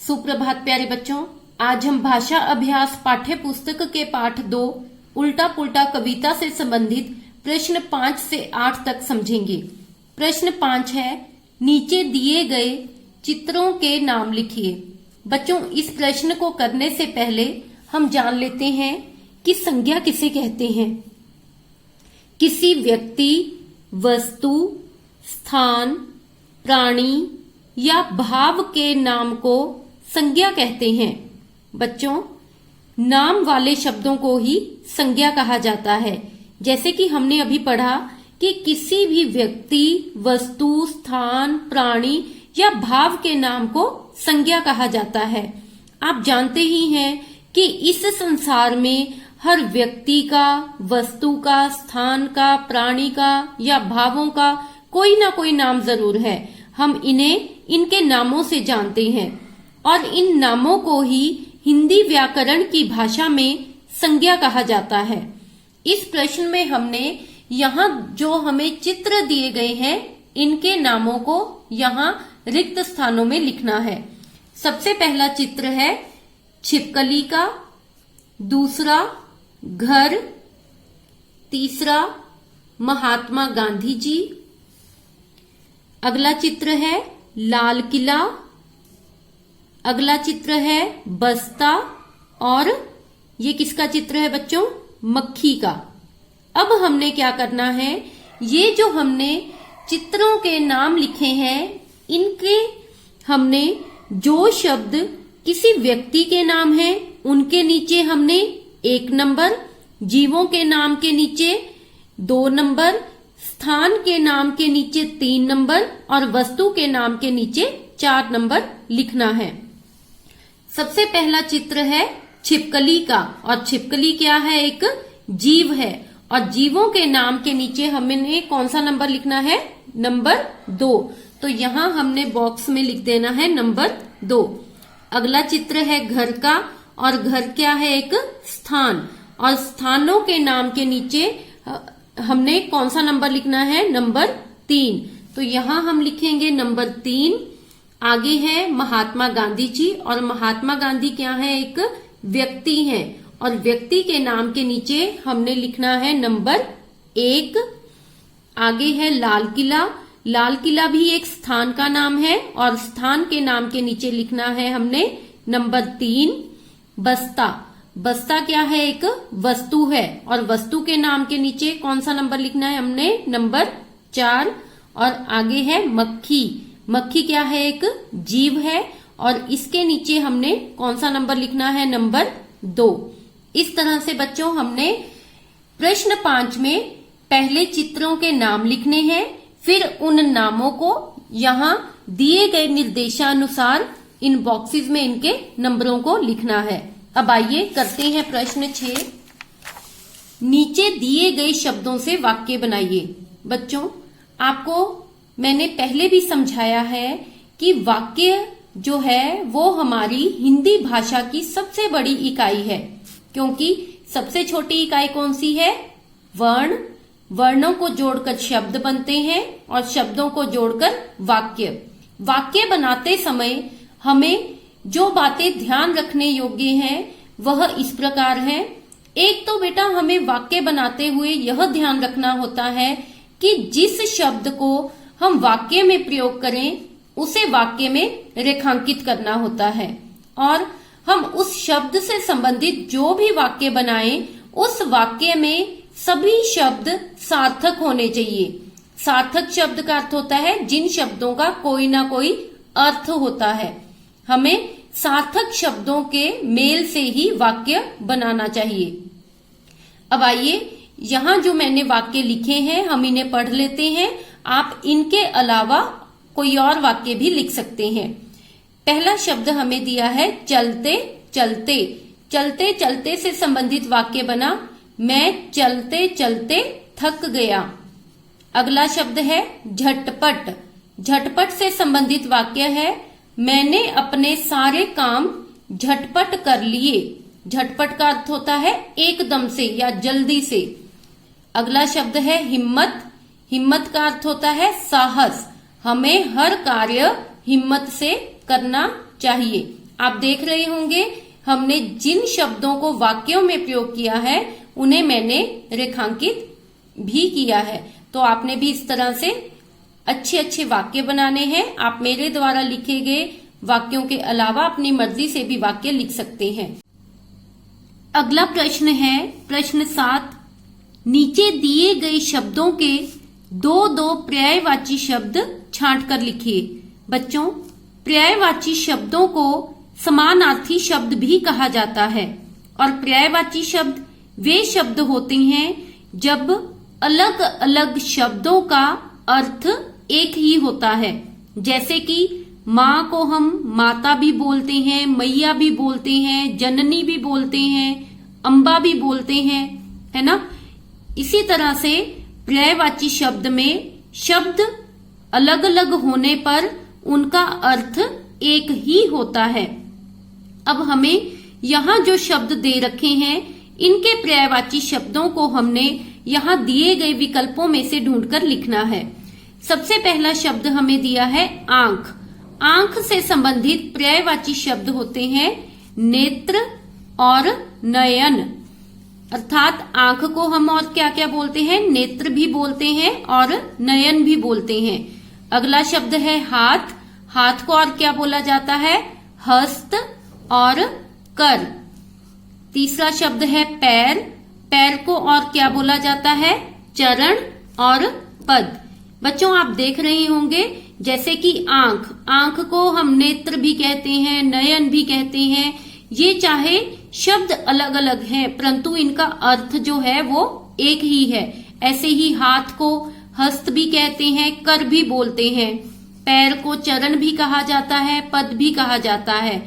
सुप्रभात प्यारे बच्चों। आज हम भाषा अभ्यास पाठ्य पुस्तक के पाठ 2 उल्टा पुल्टा कविता से संबंधित प्रश्न 5 से 8 तक समझेंगे। प्रश्न 5 है, नीचे दिए गए चित्रों के नाम लिखिए। बच्चों, इस प्रश्न को करने से पहले हम जान लेते हैं कि संज्ञा किसे कहते हैं। किसी व्यक्ति, वस्तु, स्थान, प्राणी या भाव के नाम को संज्ञा कहते हैं। बच्चों, नाम वाले शब्दों को ही संज्ञा कहा जाता है। जैसे कि हमने अभी पढ़ा कि किसी भी व्यक्ति, वस्तु, स्थान, प्राणी या भाव के नाम को संज्ञा कहा जाता है। आप जानते ही हैं कि इस संसार में हर व्यक्ति का, वस्तु का, स्थान का, प्राणी का या भावों का कोई ना कोई नाम जरूर है। हम इन्हें इनके नामों से जानते हैं और इन नामों को ही हिंदी व्याकरण की भाषा में संज्ञा कहा जाता है। इस प्रश्न में हमने यहाँ जो हमें चित्र दिए गए हैं, इनके नामों को यहाँ रिक्त स्थानों में लिखना है। सबसे पहला चित्र है छिपकली का, दूसरा घर, तीसरा महात्मा गांधी जी, अगला चित्र है लाल किला, अगला चित्र है बस्ता और ये किसका चित्र है बच्चों? मक्खी का। अब हमने क्या करना है, ये जो हमने चित्रों के नाम लिखे हैं, इनके हमने जो शब्द किसी व्यक्ति के नाम हैं उनके नीचे हमने 1 नंबर, जीवों के नाम के नीचे 2 नंबर, स्थान के नाम के नीचे 3 नंबर और वस्तु के नाम के नीचे 4 नंबर लिखना है। सबसे पहला चित्र है छिपकली का और छिपकली क्या है? एक जीव है और जीवों के नाम के नीचे हमने कौन सा नंबर लिखना है? नंबर 2। तो यहाँ हमने बॉक्स में लिख देना है नंबर 2। अगला चित्र है घर का और घर क्या है? एक स्थान और स्थानों के नाम के नीचे हमने कौन सा नंबर लिखना है? नंबर 3। तो यहाँ हम लिखेंगे नंबर 3। आगे है महात्मा गांधी जी और महात्मा गांधी क्या है? एक व्यक्ति है और व्यक्ति के नाम के नीचे हमने लिखना है नंबर 1। आगे है लाल किला, लाल किला भी एक स्थान का नाम है और स्थान के नाम के नीचे लिखना है हमने नंबर 3। बस्ता, बस्ता क्या है? एक वस्तु है और वस्तु के नाम के नीचे कौन सा नंबर लिखना है हमने? नंबर 4। और आगे है मक्खी, मक्खी क्या है? एक जीव है और इसके नीचे हमने कौन सा नंबर लिखना है? नंबर 2। इस तरह से बच्चों हमने प्रश्न 5 में पहले चित्रों के नाम लिखने हैं, फिर उन नामों को यहाँ दिए गए निर्देशानुसार इन बॉक्सेस में इनके नंबरों को लिखना है। अब आइए करते हैं प्रश्न 6। नीचे दिए गए शब्दों से वाक्य बनाइए। बच्चों, आपको मैंने पहले भी समझाया है कि वाक्य जो है वो हमारी हिंदी भाषा की सबसे बड़ी इकाई है, क्योंकि सबसे छोटी इकाई कौन सी है? वर्ण। वर्णों को जोड़कर शब्द बनते हैं और शब्दों को जोड़कर वाक्य। वाक्य बनाते समय हमें जो बातें ध्यान रखने योग्य हैं वह इस प्रकार है। एक तो बेटा हमें वाक्य बनाते हुए यह ध्यान रखना होता है कि जिस शब्द को हम वाक्य में प्रयोग करें उसे वाक्य में रेखांकित करना होता है और हम उस शब्द से संबंधित जो भी वाक्य बनाएं उस वाक्य में सभी शब्द सार्थक होने चाहिए। सार्थक शब्द का अर्थ होता है जिन शब्दों का कोई ना कोई अर्थ होता है। हमें सार्थक शब्दों के मेल से ही वाक्य बनाना चाहिए। अब आइए, यहाँ जो मैंने वाक्य लिखे हैं हम इन्हें पढ़ लेते हैं। आप इनके अलावा कोई और वाक्य भी लिख सकते हैं। पहला शब्द हमें दिया है चलते चलते। चलते चलते से संबंधित वाक्य बना, मैं चलते चलते थक गया। अगला शब्द है झटपट। झटपट से संबंधित वाक्य है, मैंने अपने सारे काम झटपट कर लिए। झटपट का अर्थ होता है एकदम से या जल्दी से। अगला शब्द है हिम्मत। हिम्मत का अर्थ होता है साहस। हमें हर कार्य हिम्मत से करना चाहिए। आप देख रहे होंगे हमने जिन शब्दों को वाक्यों में प्रयोग किया है उन्हें मैंने रेखांकित भी किया है। तो आपने भी इस तरह से अच्छे अच्छे वाक्य बनाने हैं। आप मेरे द्वारा लिखे गए वाक्यों के अलावा अपनी मर्जी से भी वाक्य लिख सकते हैं। अगला प्रश्न है प्रश्न 7। नीचे दिए गए शब्दों के दो दो पर्यायवाची शब्द छांट कर लिखिए। बच्चों, पर्यायवाची शब्दों को समानार्थी शब्द भी कहा जाता है और पर्यायवाची शब्द वे शब्द होते हैं जब अलग अलग शब्दों का अर्थ एक ही होता है। जैसे कि माँ को हम माता भी बोलते हैं, मैया भी बोलते हैं, जननी भी बोलते हैं, अम्बा भी बोलते हैं, है ना। इसी तरह से पर्यायवाची शब्द में शब्द अलग अलग होने पर उनका अर्थ एक ही होता है। अब हमें यहाँ जो शब्द दे रखे हैं इनके पर्यायवाची शब्दों को हमने यहाँ दिए गए विकल्पों में से ढूंढकर लिखना है। सबसे पहला शब्द हमें दिया है आंख। आंख से संबंधित पर्यायवाची शब्द होते हैं नेत्र और नयन। अर्थात आंख को हम और क्या क्या बोलते हैं, नेत्र भी बोलते हैं और नयन भी बोलते हैं। अगला शब्द है हाथ। हाथ को और क्या बोला जाता है, हस्त और कर। तीसरा शब्द है पैर। पैर को और क्या बोला जाता है, चरण और पद। बच्चों, आप देख रहे होंगे जैसे कि आंख, आंख को हम नेत्र भी कहते हैं, नयन भी कहते हैं। ये चाहे शब्द अलग अलग हैं परंतु इनका अर्थ जो है वो एक ही है। ऐसे ही हाथ को हस्त भी कहते हैं, कर भी बोलते हैं। पैर को चरण भी कहा जाता है, पद भी कहा जाता है।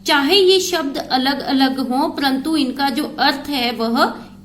चाहे ये शब्द अलग अलग हों परंतु इनका जो अर्थ है वह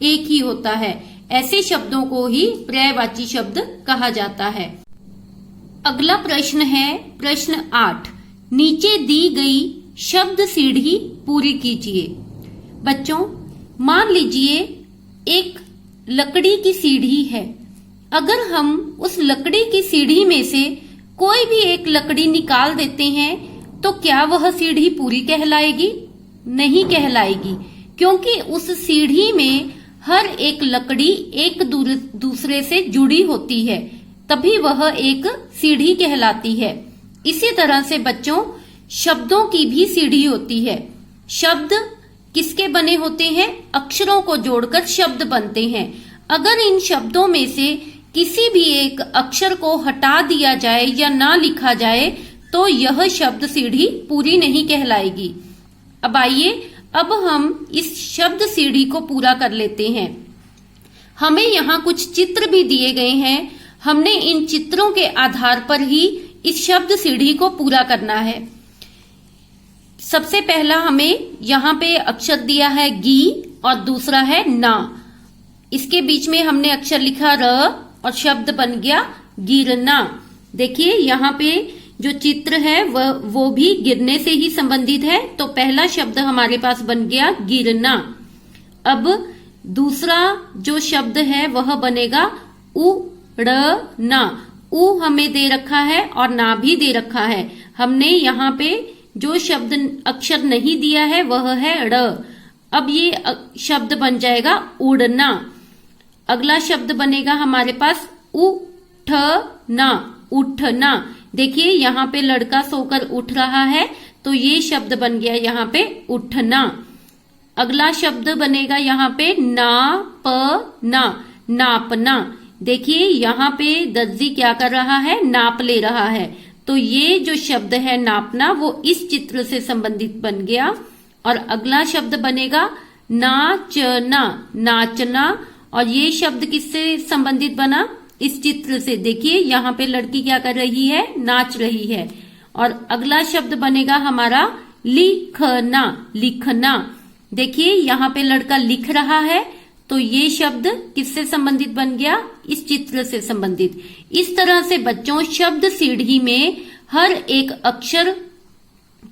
एक ही होता है। ऐसे शब्दों को ही पर्यायवाची शब्द कहा जाता है। अगला प्रश्न है प्रश्न 8। नीचे दी गई शब्द सीढ़ी पूरी कीजिए। बच्चों, मान लीजिए एक लकड़ी की सीढ़ी है। अगर हम उस लकड़ी की सीढ़ी में से कोई भी एक लकड़ी निकाल देते हैं तो क्या वह सीढ़ी पूरी कहलाएगी? नहीं कहलाएगी, क्योंकि उस सीढ़ी में हर एक लकड़ी एक दूसरे से जुड़ी होती है, तभी वह एक सीढ़ी कहलाती है। इसी तरह से बच्चों, शब्दों की भी सीढ़ी होती है। शब्द किसके बने होते हैं? अक्षरों को जोड़कर शब्द बनते हैं। अगर इन शब्दों में से किसी भी एक अक्षर को हटा दिया जाए या ना लिखा जाए तो यह शब्द सीढ़ी पूरी नहीं कहलाएगी। अब आइए, अब हम इस शब्द सीढ़ी को पूरा कर लेते हैं। हमें यहाँ कुछ चित्र भी दिए गए हैं। हमने इन चित्रों के आधार पर ही इस शब्द सीढ़ी को पूरा करना है। सबसे पहला हमें यहाँ पे अक्षर दिया है गी और दूसरा है ना। इसके बीच में हमने अक्षर लिखा र और शब्द बन गया गिरना। देखिए यहाँ पे जो चित्र है वो भी गिरने से ही संबंधित है, तो पहला शब्द हमारे पास बन गया गिरना। अब दूसरा जो शब्द है वह बनेगा उड़ना। उ हमें दे रखा है और ना भी दे रखा है। हमने यहाँ पे जो शब्द अक्षर नहीं दिया है वह है ड़। अब ये शब्द बन जाएगा उड़ना। अगला शब्द बनेगा हमारे पास उठना। उठना, देखिए यहाँ पे लड़का सोकर उठ रहा है तो ये शब्द बन गया यहाँ पे उठना। अगला शब्द बनेगा यहाँ पे नापना। नापना, देखिए यहाँ पे दर्जी क्या कर रहा है, नाप ले रहा है। तो ये जो शब्द है नापना वो इस चित्र से संबंधित बन गया। और अगला शब्द बनेगा नाचना। नाचना, और ये शब्द किससे संबंधित बना? इस चित्र से। देखिए यहाँ पे लड़की क्या कर रही है, नाच रही है। और अगला शब्द बनेगा हमारा लिखना। लिखना, देखिए यहाँ पे लड़का लिख रहा है तो ये शब्द किससे संबंधित बन गया? इस चित्र से संबंधित। इस तरह से बच्चों, शब्द सीढ़ी में हर एक अक्षर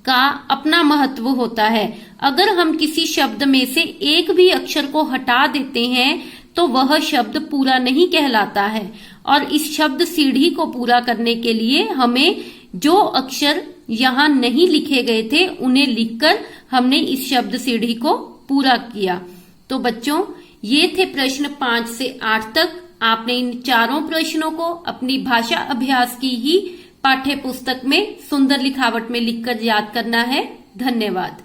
का अपना महत्व होता है। अगर हम किसी शब्द में से एक भी अक्षर को हटा देते हैं तो वह शब्द पूरा नहीं कहलाता है। और इस शब्द सीढ़ी को पूरा करने के लिए हमें जो अक्षर यहाँ नहीं लिखे गए थे उन्हें लिखकर हमने इस शब्द सीढ़ी को पूरा किया। तो बच्चों ये थे प्रश्न 5 से 8 तक। आपने इन चारों प्रश्नों को अपनी भाषा अभ्यास की ही पाठ्य पुस्तक में सुंदर लिखावट में लिखकर याद करना है। धन्यवाद।